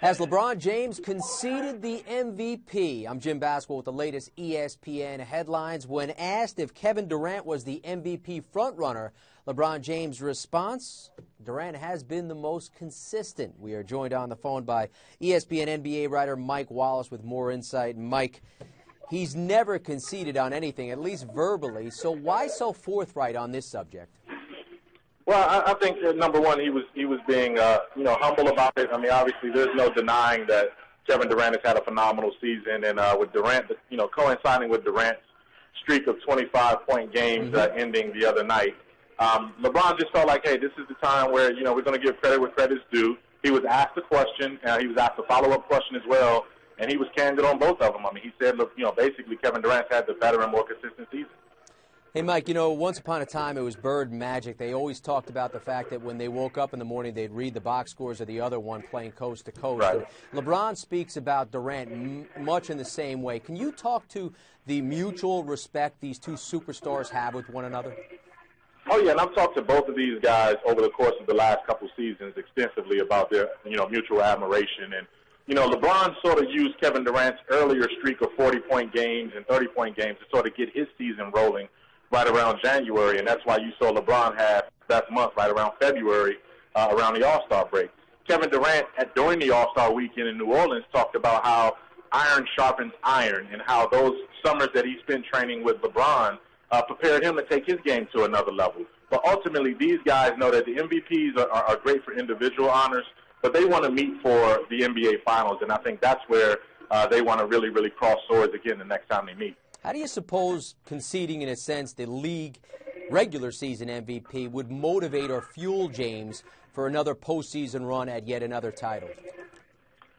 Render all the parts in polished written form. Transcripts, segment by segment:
Has LeBron James conceded the MVP? I'm Jim Basquel with the latest ESPN headlines. When asked if Kevin Durant was the MVP frontrunner, LeBron James' response, Durant has been the most consistent. We are joined on the phone by ESPN NBA writer Mike Wallace with more insight. Mike, he's never conceded on anything, at least verbally, so why so forthright on this subject? Well, I think that number one, he was being humble about it. I mean, obviously, there's no denying that Kevin Durant has had a phenomenal season, and with Durant, coinciding with Durant's streak of 25-point games ending the other night, LeBron just felt like, hey, this is the time where we're going to give credit where credit's due. He was asked a question, he was asked a follow-up question as well, and he was candid on both of them. I mean, he said, look, basically Kevin Durant's had the better and more consistent season. Hey, Mike, once upon a time it was bird magic. They always talked about the fact that when they woke up in the morning, they'd read the box scores of the other one playing coast to coast. Right. LeBron speaks about Durant much in the same way. Can you talk to the mutual respect these two superstars have with one another? Oh, yeah, and I've talked to both of these guys over the course of the last couple seasons extensively about their, mutual admiration. And, LeBron sort of used Kevin Durant's earlier streak of 40-point games and 30-point games to sort of get his season rolling right around January, and that's why you saw LeBron have best month right around February, around the All-Star break. Kevin Durant, during the All-Star weekend in New Orleans, talked about how iron sharpens iron and how those summers that he spent training with LeBron prepared him to take his game to another level. But ultimately, these guys know that the MVPs are great for individual honors, but they want to meet for the NBA Finals, and I think that's where they want to really, really cross swords again the next time they meet. How do you suppose conceding, in a sense, the league regular season MVP would motivate or fuel James for another postseason run at yet another title?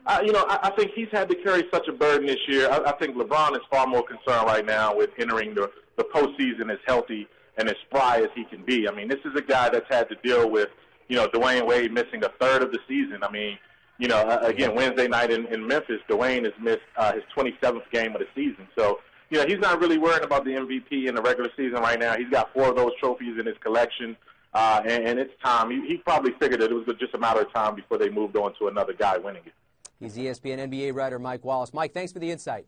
I think he's had to carry such a burden this year. I think LeBron is far more concerned right now with entering the postseason as healthy and as spry as he can be. I mean, this is a guy that's had to deal with, Dwayne Wade missing a third of the season. I mean, again, Wednesday night in Memphis, Dwayne has missed his 27th game of the season. So, he's not really worried about the MVP in the regular season right now. He's got 4 of those trophies in his collection, and it's time. He probably figured that it was just a matter of time before they moved on to another guy winning it. He's ESPN NBA writer Mike Wallace. Mike, thanks for the insight.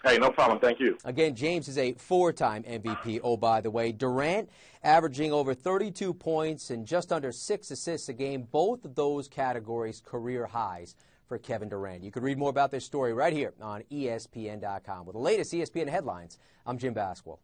Hey, no problem. Thank you. Again, James is a 4-time MVP, oh, by the way. Durant averaging over 32 points and just under 6 assists a game. Both of those categories career highs for Kevin Durant. You can read more about this story right here on ESPN.com. With the latest ESPN headlines, I'm Jim Basquel.